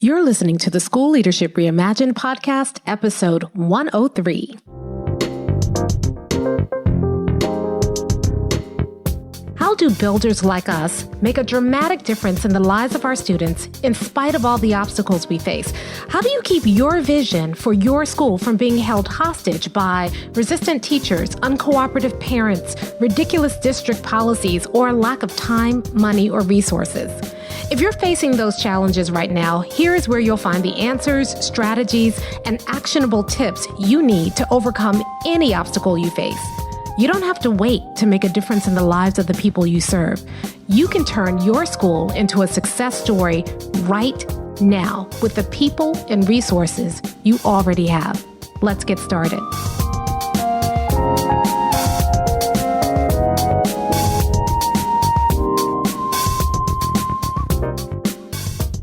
You're listening to the School Leadership Reimagined podcast, episode 103. How do builders like us make a dramatic difference in the lives of our students in spite of all the obstacles we face? How do you keep your vision for your school from being held hostage by resistant teachers, uncooperative parents, ridiculous district policies, or a lack of time, money, or resources? If you're facing those challenges right now, here's where you'll find the answers, strategies, and actionable tips you need to overcome any obstacle you face. You don't have to wait to make a difference in the lives of the people you serve. You can turn your school into a success story right now with the people and resources you already have. Let's get started.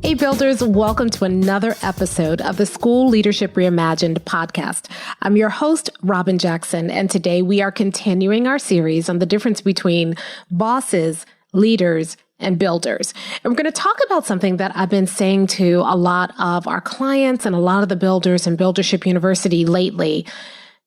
Hey builders, welcome to another episode of the School Leadership Reimagined podcast. I'm your host, Robyn Jackson, and today we are continuing our series on the difference between bosses, leaders, and builders. And we're going to talk about something that I've been saying to a lot of our clients and a lot of the builders in Buildership University lately.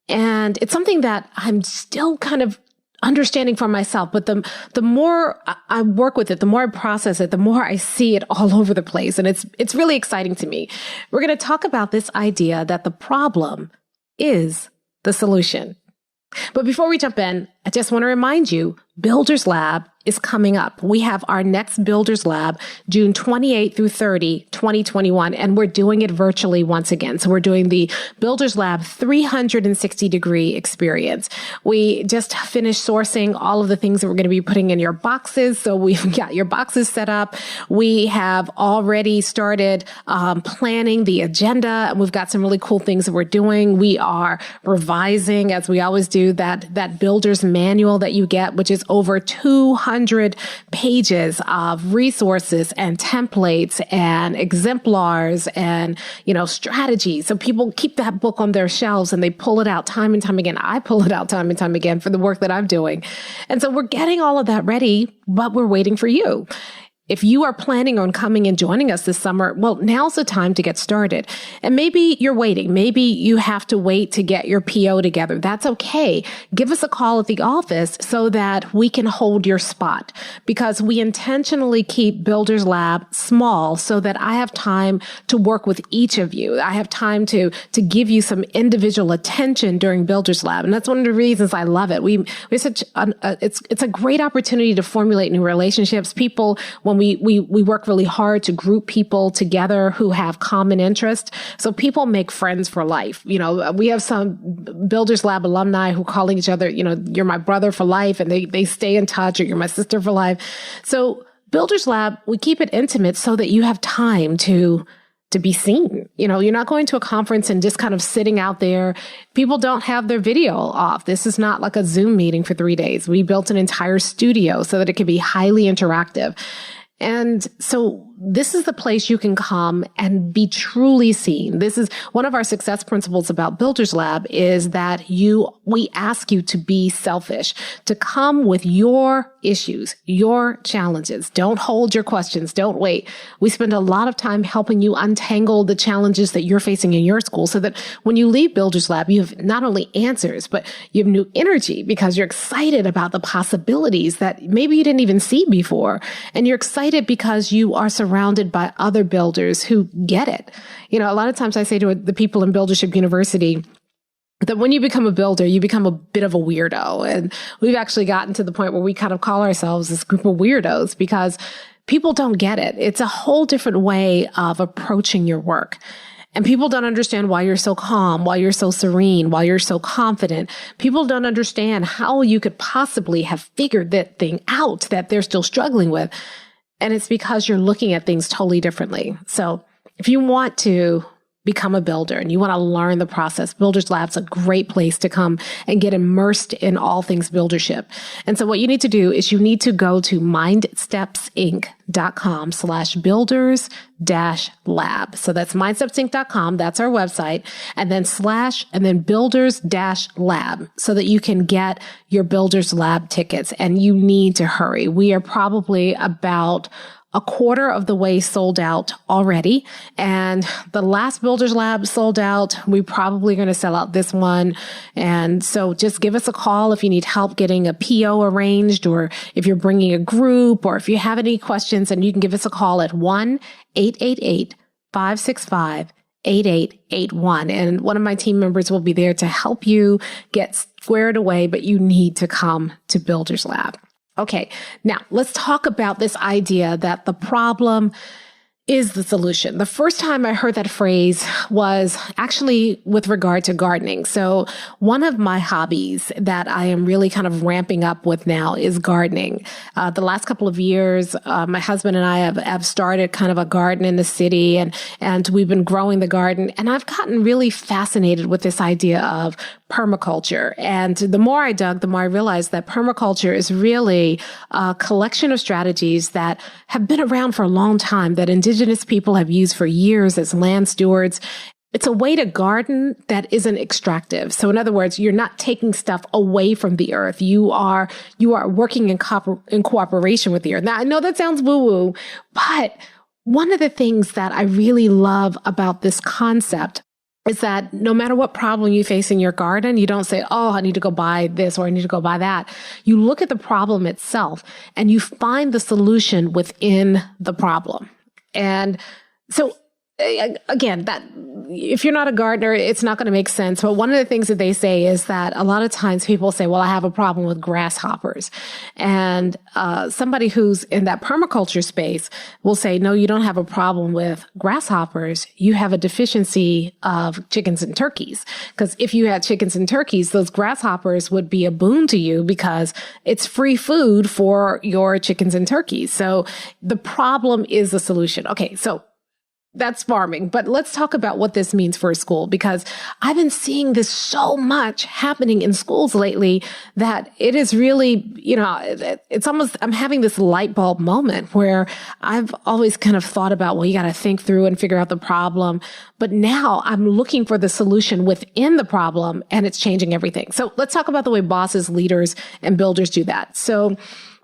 And it's something that I'm still kind of understanding for myself, but the more I work with it, the more I process it, the more I see it all over the place. And it's really exciting to me. We're going to talk about this idea that the problem is the solution. But before we jump in, I just want to remind you, Builders Lab is coming up. We have our next Builders Lab, June 28 through 30, 2021, and we're doing it virtually once again. So we're doing the Builders Lab 360-degree experience. We just finished sourcing all of the things that we're going to be putting in your boxes. So we've got your boxes set up. We have already started planning the agenda, and we've got some really cool things that we're doing. We are revising, as we always do, that builder's manual that you get, which is over 200 pages of resources and templates and exemplars and, strategies. So people keep that book on their shelves and they pull it out time and time again. I pull it out time and time again for the work that I'm doing. And so we're getting all of that ready, but we're waiting for you. If you are planning on coming and joining us this summer, well, now's the time to get started. And maybe you're waiting. Maybe you have to wait to get your PO together. That's okay. Give us a call at the office so that we can hold your spot, because we intentionally keep Builders Lab small so that I have time to work with each of you. I have time to give you some individual attention during Builders Lab. And that's one of the reasons I love it. It's a great opportunity to formulate new relationships. People, when we work really hard to group people together who have common interest. So people make friends for life. We have some Builders Lab alumni who calling each other, you're my brother for life, and they stay in touch, or you're my sister for life. So Builders Lab, we keep it intimate so that you have time to be seen. You're not going to a conference and just kind of sitting out there. People don't have their video off. This is not like a Zoom meeting for 3 days. We built an entire studio so that it can be highly interactive. And so this is the place you can come and be truly seen. This is one of our success principles about Builders Lab, is that we ask you to be selfish, to come with your issues, your challenges. Don't hold your questions. Don't wait. We spend a lot of time helping you untangle the challenges that you're facing in your school so that when you leave Builders Lab, you have not only answers, but you have new energy because you're excited about the possibilities that maybe you didn't even see before. And you're excited because you are surrounded by other builders who get it. A lot of times I say to the people in Buildership University that when you become a builder, you become a bit of a weirdo. And we've actually gotten to the point where we kind of call ourselves this group of weirdos because people don't get it. It's a whole different way of approaching your work. And people don't understand why you're so calm, why you're so serene, why you're so confident. People don't understand how you could possibly have figured that thing out that they're still struggling with. And it's because you're looking at things totally differently. So if you want to become a builder and you want to learn the process, Builders Lab's a great place to come and get immersed in all things buildership. And so what you need to do is you need to go to mindstepsinc.com/builders-lab. So that's mindstepsinc.com. That's our website. And then builders-lab so that you can get your Builders Lab tickets. And you need to hurry. We are probably about a quarter of the way sold out already. And the last Builders Lab sold out. We're probably going to sell out this one. And so just give us a call if you need help getting a PO arranged, or if you're bringing a group, or if you have any questions, and you can give us a call at 1-888-565-8881. And one of my team members will be there to help you get squared away, but you need to come to Builders Lab. Okay, now let's talk about this idea that the problem is the solution. The first time I heard that phrase was actually with regard to gardening. So one of my hobbies that I am really kind of ramping up with now is gardening. The last couple of years, my husband and I have started kind of a garden in the city, and we've been growing the garden. And I've gotten really fascinated with this idea of permaculture. And the more I dug, the more I realized that permaculture is really a collection of strategies that have been around for a long time, that indigenous people have used for years as land stewards. It's a way to garden that isn't extractive. So in other words, you're not taking stuff away from the earth. You are working in cooperation with the earth. Now, I know that sounds woo-woo, but one of the things that I really love about this concept is that no matter what problem you face in your garden, you don't say, oh, I need to go buy this or I need to go buy that. You look at the problem itself and you find the solution within the problem. And so again, that if you're not a gardener, it's not going to make sense. But one of the things that they say is that a lot of times people say, well, I have a problem with grasshoppers. And somebody who's in that permaculture space will say, no, you don't have a problem with grasshoppers. You have a deficiency of chickens and turkeys. Because if you had chickens and turkeys, those grasshoppers would be a boon to you because it's free food for your chickens and turkeys. So the problem is the solution. Okay, so that's farming, but let's talk about what this means for a school, because I've been seeing this so much happening in schools lately that it is really, it's almost, I'm having this light bulb moment where I've always kind of thought about, well, you got to think through and figure out the problem. But now I'm looking for the solution within the problem, and it's changing everything. So let's talk about the way bosses, leaders, and builders do that. So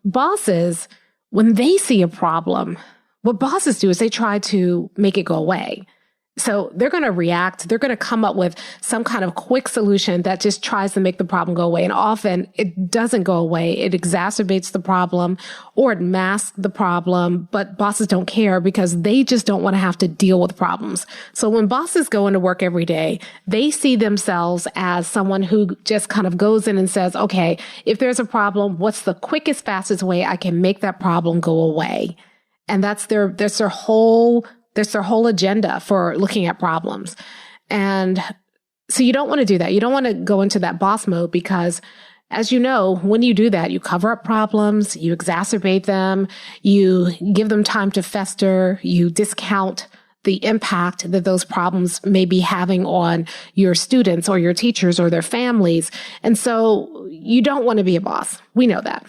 bosses, when they see a problem, what bosses do is they try to make it go away. So they're going to react. They're going to come up with some kind of quick solution that just tries to make the problem go away. And often it doesn't go away. It exacerbates the problem or it masks the problem. But bosses don't care because they just don't want to have to deal with problems. So when bosses go into work every day, they see themselves as someone who just kind of goes in and says, okay, if there's a problem, what's the quickest, fastest way I can make that problem go away? And that's their whole agenda for looking at problems. And so you don't want to do that. You don't want to go into that boss mode because, as you know, when you do that, you cover up problems, you exacerbate them, you give them time to fester, you discount the impact that those problems may be having on your students or your teachers or their families. And so you don't want to be a boss. We know that.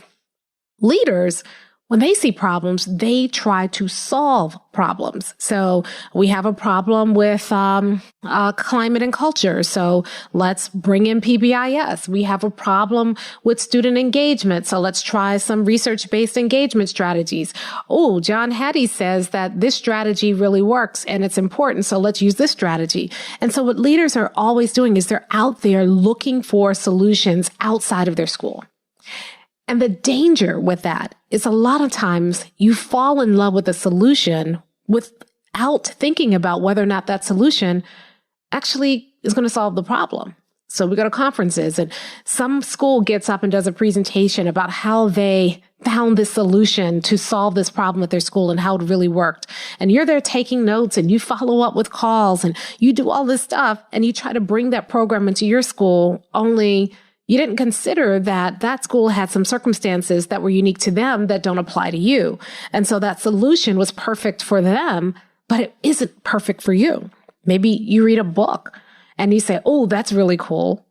Leaders, when they see problems, they try to solve problems. So we have a problem with climate and culture. So let's bring in PBIS. We have a problem with student engagement. So let's try some research-based engagement strategies. Oh, John Hattie says that this strategy really works and it's important. So let's use this strategy. And so what leaders are always doing is they're out there looking for solutions outside of their school. And the danger with that is a lot of times you fall in love with a solution without thinking about whether or not that solution actually is going to solve the problem. So we go to conferences and some school gets up and does a presentation about how they found this solution to solve this problem at their school and how it really worked. And you're there taking notes and you follow up with calls and you do all this stuff and you try to bring that program into your school, only you didn't consider that that school had some circumstances that were unique to them that don't apply to you. And so that solution was perfect for them, but it isn't perfect for you. Maybe you read a book and you say, oh, that's really cool.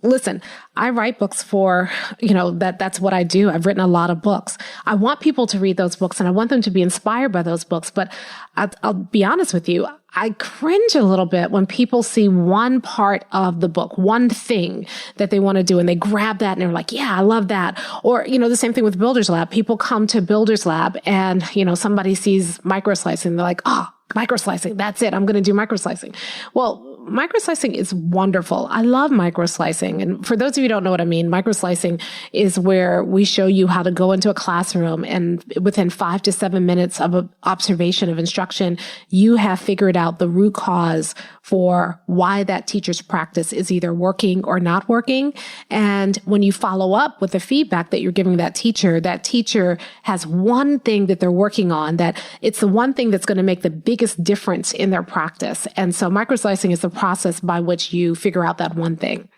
Listen, I write books for, that's what I do. I've written a lot of books. I want people to read those books and I want them to be inspired by those books. But I'll be honest with you. I cringe a little bit when people see one part of the book, one thing that they want to do, and they grab that and they're like, yeah, I love that. Or, the same thing with Builders Lab. People come to Builders Lab and, somebody sees microslicing. They're like, oh, microslicing. That's it. I'm going to do microslicing. Well, microslicing is wonderful. I love microslicing. And for those of you who don't know what I mean, microslicing is where we show you how to go into a classroom and within 5 to 7 minutes of observation of instruction, you have figured out the root cause for why that teacher's practice is either working or not working. And when you follow up with the feedback that you're giving that teacher has one thing that they're working on, that it's the one thing that's going to make the biggest difference in their practice. And so microslicing is the process by which you figure out that one thing.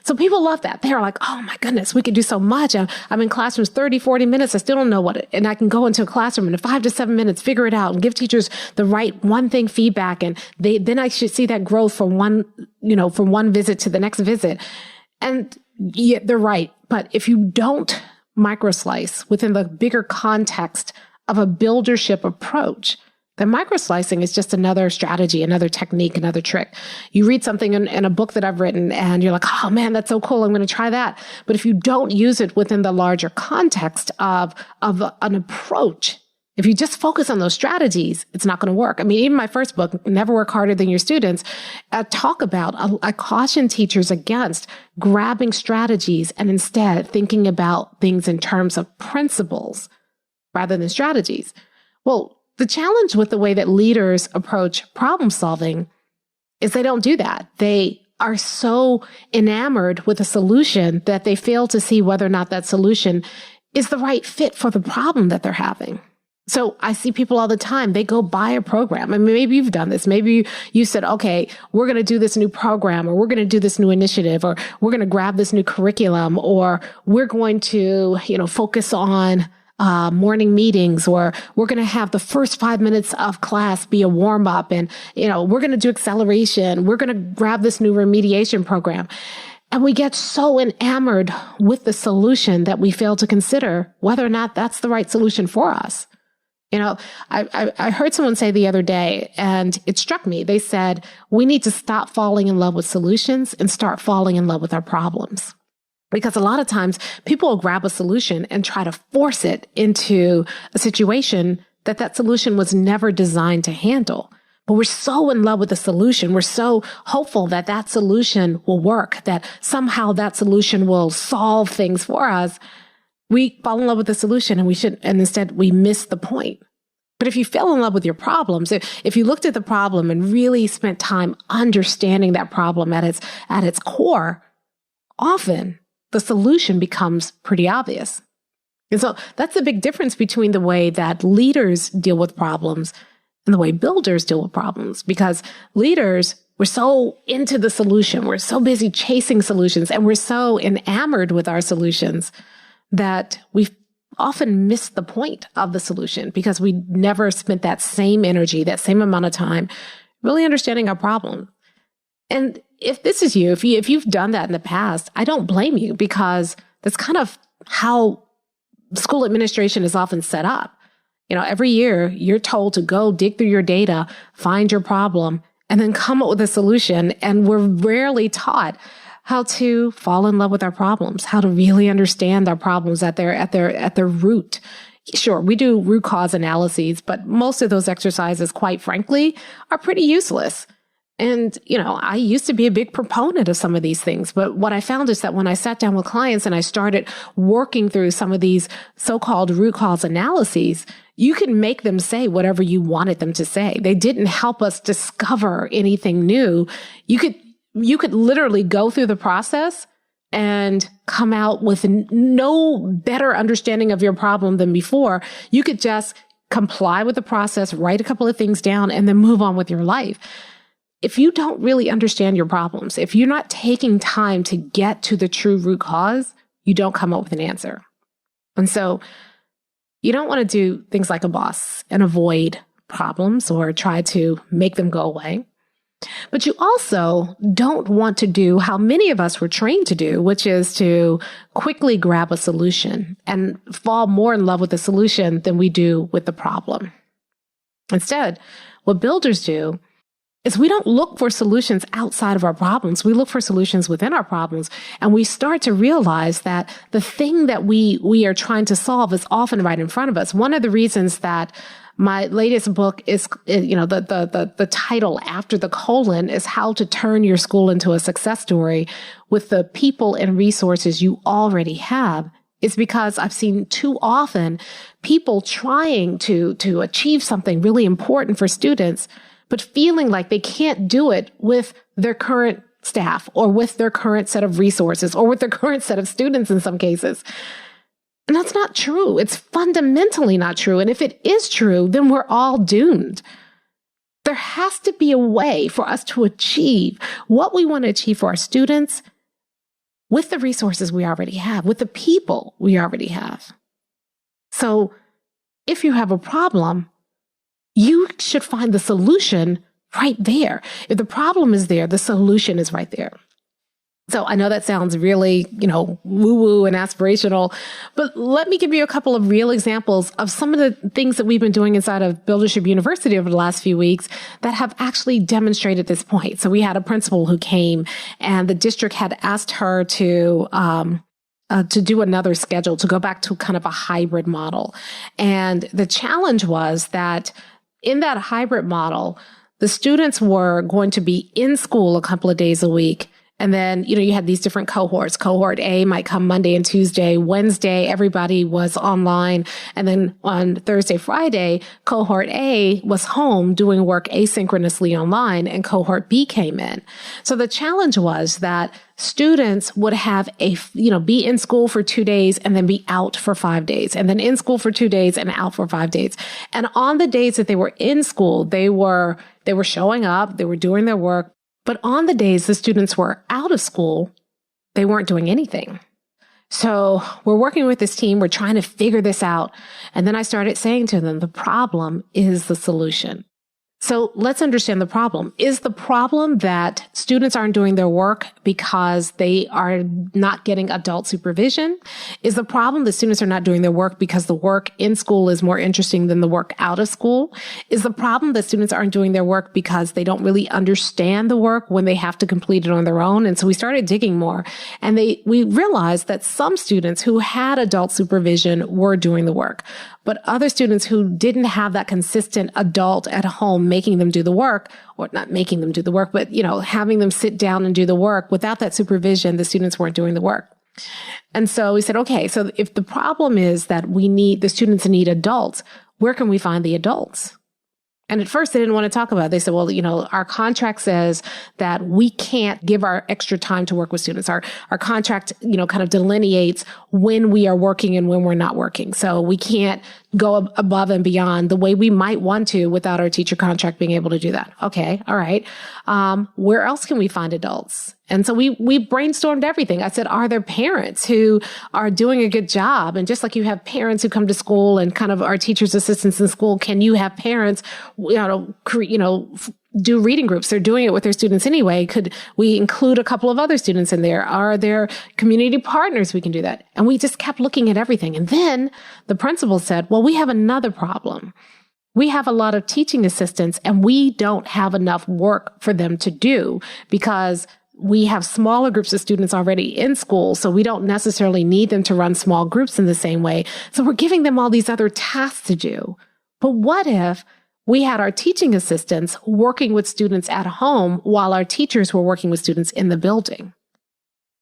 So people love that. They're like, oh my goodness, we could do so much. I'm in classrooms 30, 40 minutes. I still don't know and I can go into a classroom in 5 to 7 minutes, figure it out and give teachers the right one thing feedback. And then I should see that growth from one visit to the next visit. And yeah, they're right. But if you don't microslice within the bigger context of a buildership approach, then microslicing is just another strategy, another technique, another trick. You read something in a book that I've written and you're like, oh man, that's so cool. I'm going to try that. But if you don't use it within the larger context of an approach, if you just focus on those strategies, it's not going to work. I mean, even my first book, Never Work Harder Than Your Students, I caution teachers against grabbing strategies and instead thinking about things in terms of principles rather than strategies. Well, the challenge with the way that leaders approach problem solving is they don't do that. They are so enamored with a solution that they fail to see whether or not that solution is the right fit for the problem that they're having. So I see people all the time, they go buy a program. I mean, maybe you've done this. Maybe you said, okay, we're going to do this new program, or we're going to do this new initiative, or we're going to grab this new curriculum, or we're going to, focus on morning meetings, or we're going to have the first 5 minutes of class be a warm up, and, we're going to do acceleration. We're going to grab this new remediation program. And we get so enamored with the solution that we fail to consider whether or not that's the right solution for us. I heard someone say the other day, and it struck me. They said, we need to stop falling in love with solutions and start falling in love with our problems. Because a lot of times people will grab a solution and try to force it into a situation that solution was never designed to handle. But we're so in love with the solution. We're so hopeful that solution will work, that somehow that solution will solve things for us. We fall in love with the solution and instead we miss the point. But if you fell in love with your problems, if you looked at the problem and really spent time understanding that problem at its core, often the solution becomes pretty obvious. And so that's the big difference between the way that leaders deal with problems and the way builders deal with problems. Because leaders, we're so into the solution, we're so busy chasing solutions, and we're so enamored with our solutions that we often miss the point of the solution because we never spent that same energy, that same amount of time really understanding our problem. And if this is you, if you've done that in the past, I don't blame you, because that's kind of how school administration is often set up. Every year you're told to go dig through your data, find your problem, and then come up with a solution. And we're rarely taught how to fall in love with our problems, how to really understand our problems at their root. Sure, we do root cause analyses, but most of those exercises, quite frankly, are pretty useless. And, I used to be a big proponent of some of these things, but what I found is that when I sat down with clients and I started working through some of these so-called root cause analyses, you can make them say whatever you wanted them to say. They didn't help us discover anything new. You could literally go through the process and come out with no better understanding of your problem than before. You could just comply with the process, write a couple of things down, and then move on with your life. If you don't really understand your problems, if you're not taking time to get to the true root cause, you don't come up with an answer. And so you don't want to do things like a boss and avoid problems or try to make them go away. But you also don't want to do how many of us were trained to do, which is to quickly grab a solution and fall more in love with the solution than we do with the problem. Instead, what builders do is we don't look for solutions outside of our problems. We look for solutions within our problems. And we start to realize that the thing that we are trying to solve is often right in front of us. One of the reasons that my latest book is, the title after the colon is How to Turn Your School into a Success Story with the people and resources you already have, is because I've seen too often people trying to achieve something really important for students, but feeling like they can't do it with their current staff or with their current set of resources or with their current set of students in some cases. And that's not true. It's fundamentally not true. And if it is true, then we're all doomed. There has to be a way for us to achieve what we want to achieve for our students with the resources we already have, with the people we already have. So if you have a problem, you should find the solution right there. If the problem is there, the solution is right there. So I know that sounds really, woo-woo and aspirational, but let me give you a couple of real examples of some of the things that we've been doing inside of Buildership University over the last few weeks that have actually demonstrated this point. So we had a principal who came, and the district had asked her to do another schedule, to go back to kind of a hybrid model. And the challenge was that in that hybrid model, the students were going to be in school a couple of days a week. And then, you had these different cohorts. Cohort A might come Monday and Tuesday. Wednesday, everybody was online. And then on Thursday, Friday, cohort A was home doing work asynchronously online, and cohort B came in. So the challenge was that students would have be in school for 2 days and then be out for 5 days, and then in school for 2 days and out for 5 days. And on the days that they were in school, they were showing up, they were doing their work. But on the days the students were out of school, they weren't doing anything. So we're working with this team. We're trying to figure this out. And then I started saying to them, the problem is the solution. So let's understand the problem. Is the problem that students aren't doing their work because they are not getting adult supervision? Is the problem that students are not doing their work because the work in school is more interesting than the work out of school? Is the problem that students aren't doing their work because they don't really understand the work when they have to complete it on their own? And so we started digging more, and we realized that some students who had adult supervision were doing the work, but other students who didn't have that consistent adult at home making them do the work, or not making them do the work, but, having them sit down and do the work, without that supervision, the students weren't doing the work. And so we said, okay, so if the problem is that the students need adults, where can we find the adults? And at first they didn't want to talk about it. They said, well, our contract says that we can't give our extra time to work with students. Our contract, kind of delineates when we are working and when we're not working. So we can't go above and beyond the way we might want to without our teacher contract being able to do that. Okay. All right. Where else can we find adults? And so we brainstormed everything. I said, are there parents who are doing a good job? And just like you have parents who come to school and kind of are teachers' assistants in school, can you have parents, do reading groups? They're doing it with their students anyway. Could we include a couple of other students in there? Are there community partners we can do that? And we just kept looking at everything. And then the principal said, well, we have another problem. We have a lot of teaching assistants, and we don't have enough work for them to do because we have smaller groups of students already in school, so we don't necessarily need them to run small groups in the same way. So we're giving them all these other tasks to do. But what if we had our teaching assistants working with students at home while our teachers were working with students in the building?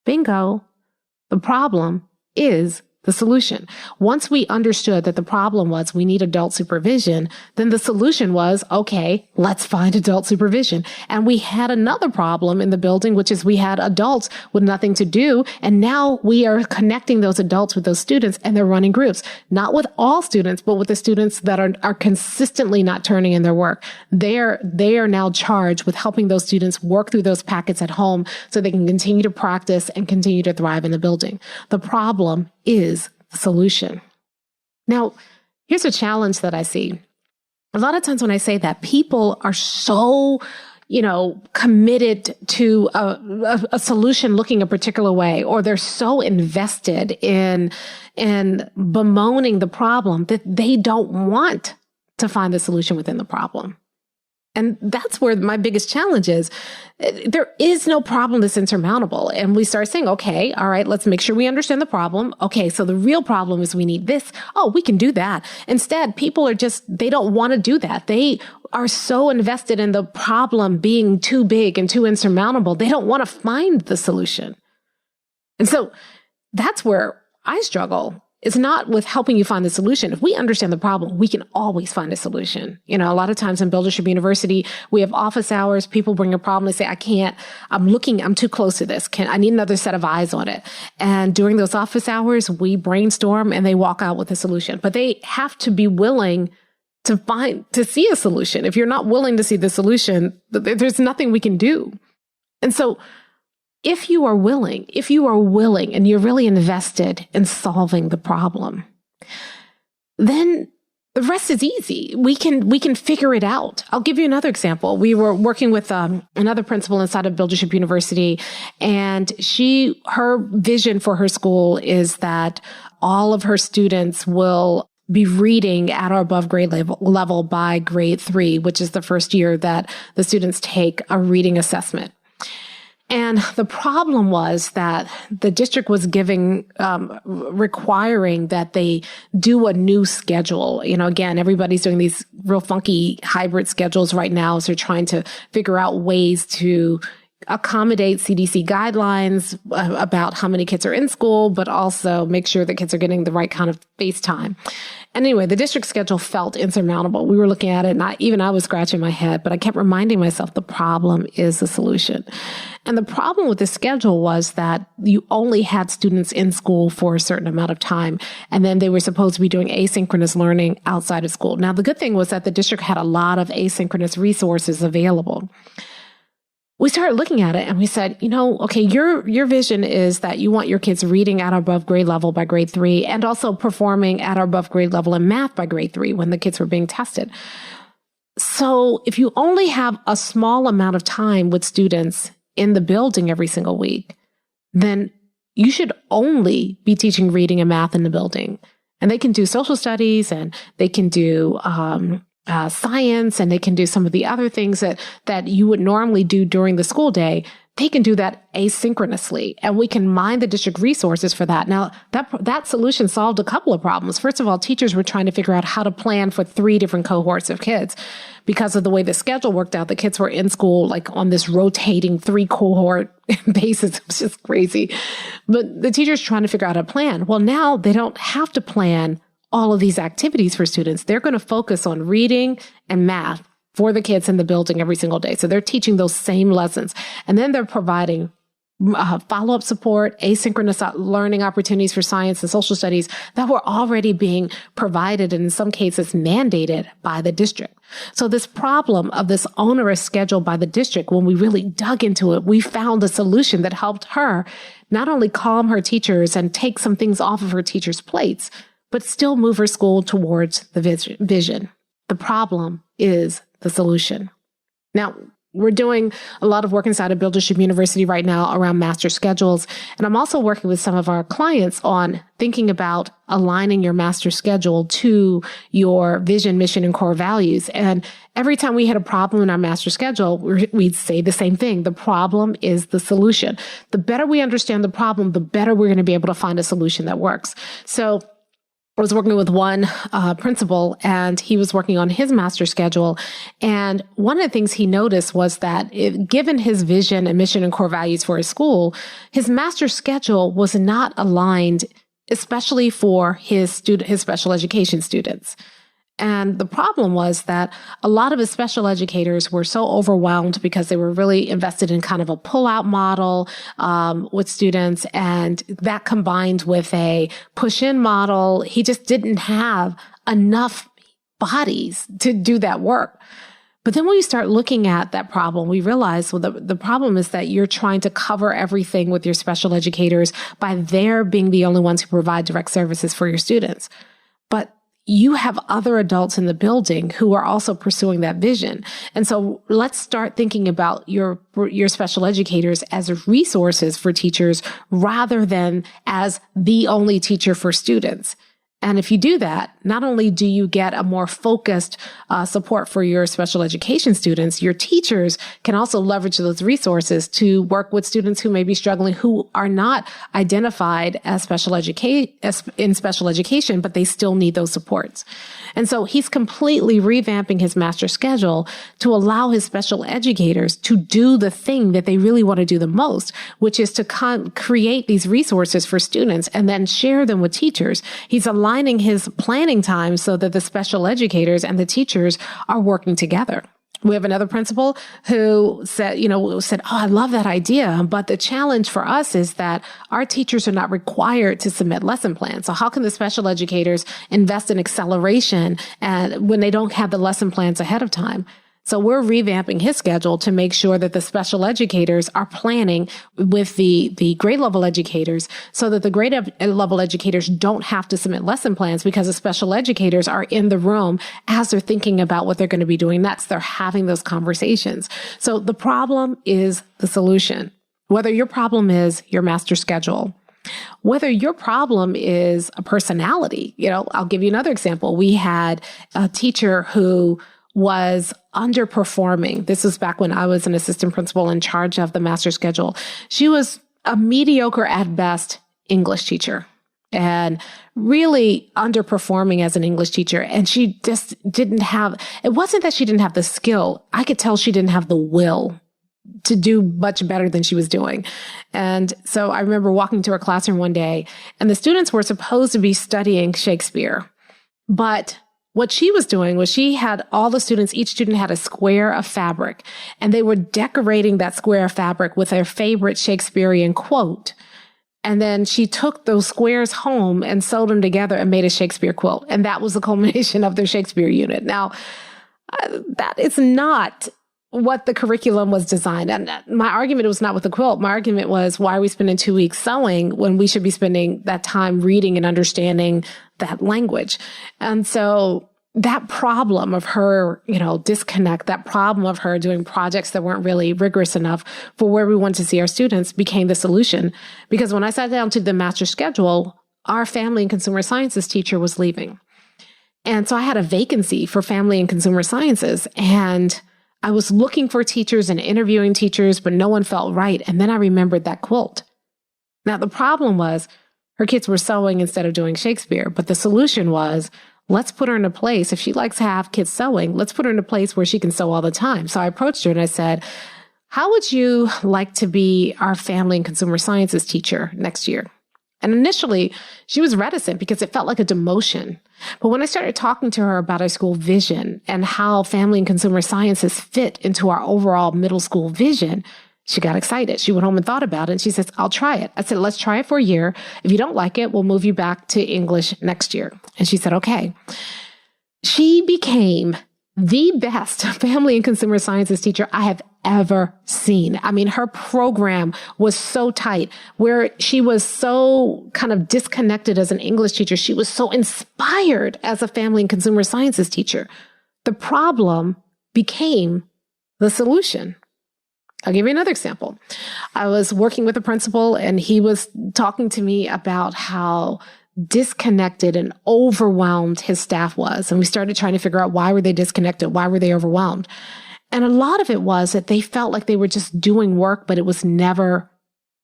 Bingo. The problem is the solution. Once we understood that the problem was we need adult supervision, then the solution was, okay, let's find adult supervision. And we had another problem in the building, which is we had adults with nothing to do. And now we are connecting those adults with those students, and they're running groups, not with all students, but with the students that are consistently not turning in their work. They are now charged with helping those students work through those packets at home so they can continue to practice and continue to thrive in the building. The problem is the solution. Now, here's a challenge that I see. A lot of times when I say that, people are so, committed to a solution looking a particular way, or they're so invested in bemoaning the problem that they don't want to find the solution within the problem. And that's where my biggest challenge is. There is no problem that's insurmountable. And we start saying, okay, all right, let's make sure we understand the problem. Okay, so the real problem is we need this. Oh, we can do that. Instead, people are they don't want to do that. They are so invested in the problem being too big and too insurmountable. They don't want to find the solution. And so that's where I struggle. It's not with helping you find the solution. If we understand the problem, we can always find a solution. A lot of times in Buildership University, we have office hours. People bring a problem. They say, I'm too close to this. I need another set of eyes on it. And during those office hours, we brainstorm and they walk out with a solution. But they have to be willing to see a solution. If you're not willing to see the solution, there's nothing we can do. And so if you are willing and you're really invested in solving the problem, then the rest is easy. We can figure it out. I'll give you another example. We were working with another principal inside of Buildership University, and her vision for her school is that all of her students will be reading at or above grade level by grade 3, which is the first year that the students take a reading assessment. And the problem was that the district was requiring that they do a new schedule. Again, everybody's doing these real funky hybrid schedules right now. So they're trying to figure out ways to accommodate CDC guidelines about how many kids are in school, but also make sure that kids are getting the right kind of face time. Anyway, the district schedule felt insurmountable. We were looking at it, and I was scratching my head, but I kept reminding myself the problem is the solution. And the problem with the schedule was that you only had students in school for a certain amount of time, and then they were supposed to be doing asynchronous learning outside of school. Now, the good thing was that the district had a lot of asynchronous resources available. We started looking at it and we said, okay, your vision is that you want your kids reading at or above grade level by grade 3 and also performing at or above grade level in math by grade 3 when the kids were being tested. So if you only have a small amount of time with students in the building every single week, then you should only be teaching reading and math in the building. And they can do social studies and they can do science, and they can do some of the other things that you would normally do during the school day. They can do that asynchronously, and we can mine the district resources for that. Now, that solution solved a couple of problems. First of all, teachers were trying to figure out how to plan for 3 different cohorts of kids. Because of the way the schedule worked out, the kids were in school like on this rotating 3 cohort basis. It was just crazy. But the teachers trying to figure out a plan. Well, now they don't have to plan all of these activities for students. They're going to focus on reading and math for the kids in the building every single day. So they're teaching those same lessons. And then they're providing follow-up support, asynchronous learning opportunities for science and social studies that were already being provided and in some cases mandated by the district. So this problem of this onerous schedule by the district, when we really dug into it, we found a solution that helped her not only calm her teachers and take some things off of her teachers' plates, but still move her school towards the vision. The problem is the solution. Now, we're doing a lot of work inside of Buildership University right now around master schedules. And I'm also working with some of our clients on thinking about aligning your master schedule to your vision, mission, and core values. And every time we had a problem in our master schedule, we'd say the same thing. The problem is the solution. The better we understand the problem, the better we're going to be able to find a solution that works. So I was working with one principal, and he was working on his master schedule. And one of the things he noticed was that given his vision and mission and core values for his school, his master schedule was not aligned, especially for his special education students. And the problem was that a lot of his special educators were so overwhelmed because they were really invested in kind of a pull-out model with students. And that combined with a push-in model, he just didn't have enough bodies to do that work. But then when we start looking at that problem, we realize, well, the problem is that you're trying to cover everything with your special educators by their being the only ones who provide direct services for your students. But you have other adults in the building who are also pursuing that vision. And so let's start thinking about your special educators as resources for teachers rather than as the only teacher for students. And if you do that, not only do you get a more focused support for your special education students, your teachers can also leverage those resources to work with students who may be struggling, who are not identified as in special education, but they still need those supports. And so he's completely revamping his master schedule to allow his special educators to do the thing that they really want to do the most, which is to create these resources for students and then share them with teachers. He's aligning his planning time so that the special educators and the teachers are working together. We have another principal who said, oh, I love that idea. But the challenge for us is that our teachers are not required to submit lesson plans. So how can the special educators invest in acceleration and when they don't have the lesson plans ahead of time? So we're revamping his schedule to make sure that the special educators are planning with the grade level educators so that the grade level educators don't have to submit lesson plans because the special educators are in the room as they're thinking about what they're going to be doing. They're having those conversations. So the problem is the solution. Whether your problem is your master schedule, whether your problem is a personality, I'll give you another example. We had a teacher who was underperforming. This was back when I was an assistant principal in charge of the master schedule. She was a mediocre at best English teacher and really underperforming as an English teacher. And she just it wasn't that she didn't have the skill. I could tell she didn't have the will to do much better than she was doing. And so I remember walking to her classroom one day and the students were supposed to be studying Shakespeare, but what she was doing was she had all the students, each student had a square of fabric, and they were decorating that square of fabric with their favorite Shakespearean quote. And then she took those squares home and sewed them together and made a Shakespeare quilt. And that was the culmination of their Shakespeare unit. Now, that is not what the curriculum was designed. And my argument was not with the quilt. My argument was, why are we spending 2 weeks sewing when we should be spending that time reading and understanding that language? And so that problem of her, disconnect, that problem of her doing projects that weren't really rigorous enough for where we want to see our students became the solution. Because when I sat down to the master schedule, our family and consumer sciences teacher was leaving. And so I had a vacancy for family and consumer sciences. And I was looking for teachers and interviewing teachers, but no one felt right. And then I remembered that quilt. Now, the problem was her kids were sewing instead of doing Shakespeare. But the solution was, let's put her in a place. If she likes to have kids sewing, let's put her in a place where she can sew all the time. So I approached her and I said, how would you like to be our family and consumer sciences teacher next year? And initially, she was reticent because it felt like a demotion. But when I started talking to her about our school vision and how family and consumer sciences fit into our overall middle school vision, she got excited. She went home and thought about it. And she says, I'll try it. I said, let's try it for a year. If you don't like it, we'll move you back to English next year. And she said, okay. She became the best family and consumer sciences teacher I have ever seen. I mean, her program was so tight, where she was so kind of disconnected as an English teacher. She was so inspired as a family and consumer sciences teacher. The problem became the solution. I'll give you another example. I was working with a principal and he was talking to me about how disconnected and overwhelmed his staff was. And we started trying to figure out, why were they disconnected? Why were they overwhelmed? And a lot of it was that they felt like they were just doing work, but it was never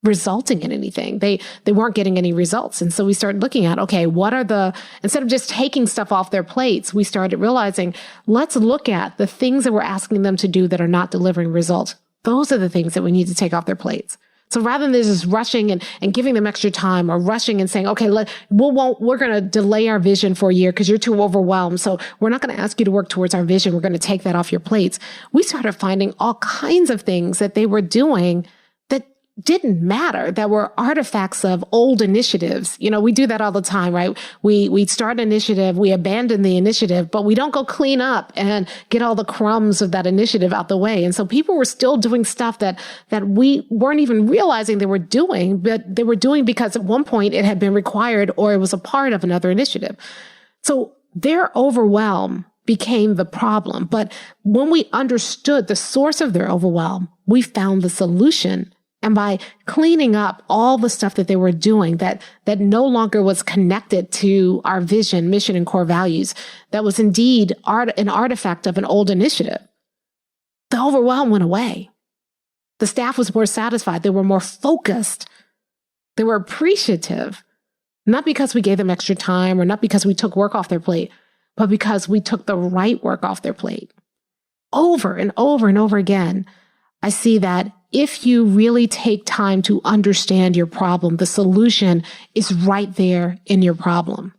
resulting in anything. They weren't getting any results. And so we started looking at, okay, instead of just taking stuff off their plates, we started realizing, let's look at the things that we're asking them to do that are not delivering results. Those are the things that we need to take off their plates. So rather than just rushing and giving them extra time, or rushing and saying, okay, we're going to delay our vision for a year because you're too overwhelmed. So we're not going to ask you to work towards our vision. We're going to take that off your plates. We started finding all kinds of things that they were doing that didn't matter, that were artifacts of old initiatives. We do that all the time, right? We start an initiative, we abandon the initiative, but we don't go clean up and get all the crumbs of that initiative out the way. And so people were still doing stuff that we weren't even realizing they were doing, but they were doing because at one point it had been required or it was a part of another initiative. So their overwhelm became the problem. But when we understood the source of their overwhelm, we found the solution And by cleaning up all the stuff that they were doing that no longer was connected to our vision, mission, and core values, that was indeed an artifact of an old initiative, the overwhelm went away. The staff was more satisfied. They were more focused. They were appreciative, not because we gave them extra time or not because we took work off their plate, but because we took the right work off their plate. Over and over and over again, I see that if you really take time to understand your problem, the solution is right there in your problem.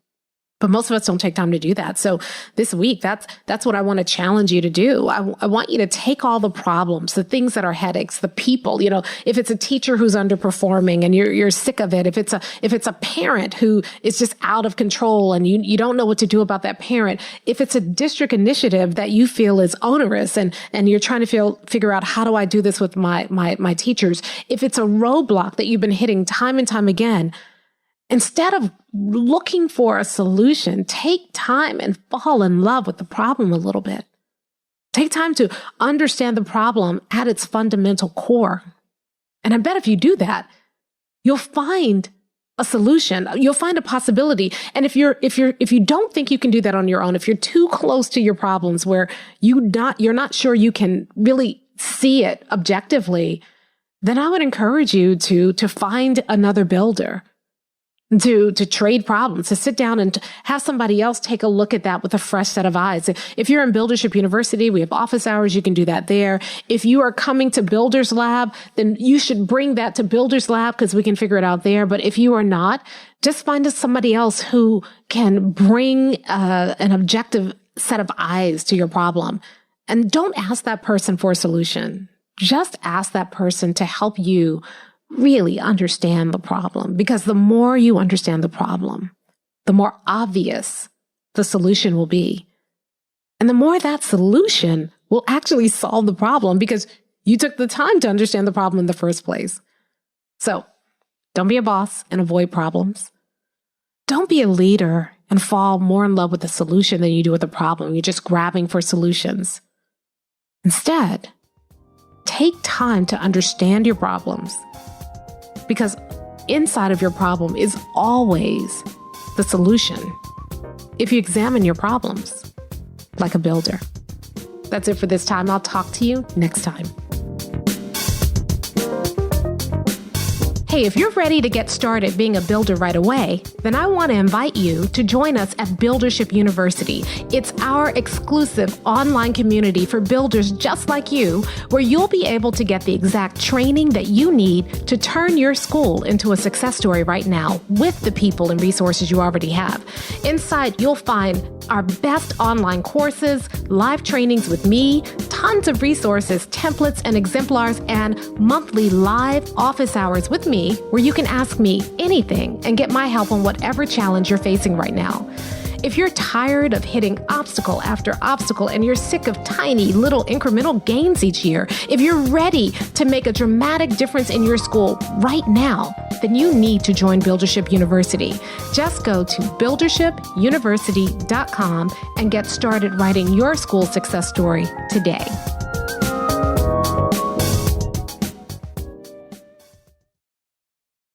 But most of us don't take time to do that. So this week, that's what I want to challenge you to do. I want you to take all the problems, the things that are headaches, the people, if it's a teacher who's underperforming and you're sick of it, if it's a parent who is just out of control and you don't know what to do about that parent, if it's a district initiative that you feel is onerous and you're trying to figure out how do I do this with my teachers, if it's a roadblock that you've been hitting time and time again, instead of looking for a solution, take time and fall in love with the problem a little bit. Take time to understand the problem at its fundamental core. And I bet if you do that, you'll find a solution. You'll find a possibility. And if you don't think you can do that on your own, if you're too close to your problems where you're not sure you can really see it objectively, then I would encourage you to find another builder. To trade problems, to sit down and have somebody else take a look at that with a fresh set of eyes. If you're in Buildership University, we have office hours. You can do that there. If you are coming to Builders Lab, then you should bring that to Builders Lab because we can figure it out there. But if you are not, just find us somebody else who can bring an objective set of eyes to your problem. And don't ask that person for a solution. Just ask that person to help you really understand the problem, because the more you understand the problem, the more obvious the solution will be. And the more that solution will actually solve the problem because you took the time to understand the problem in the first place. So don't be a boss and avoid problems. Don't be a leader and fall more in love with the solution than you do with the problem. You're just grabbing for solutions. Instead, take time to understand your problems, because inside of your problem is always the solution if you examine your problems like a builder. That's it for this time. I'll talk to you next time. Hey, if you're ready to get started being a builder right away, then I want to invite you to join us at Buildership University. It's our exclusive online community for builders just like you, where you'll be able to get the exact training that you need to turn your school into a success story right now with the people and resources you already have. Inside, you'll find our best online courses, live trainings with me, tons of resources, templates, and exemplars, and monthly live office hours with me, where you can ask me anything and get my help on whatever challenge you're facing right now. If you're tired of hitting obstacle after obstacle and you're sick of tiny little incremental gains each year, if you're ready to make a dramatic difference in your school right now, then you need to join Buildership University. Just go to buildershipuniversity.com and get started writing your school success story today.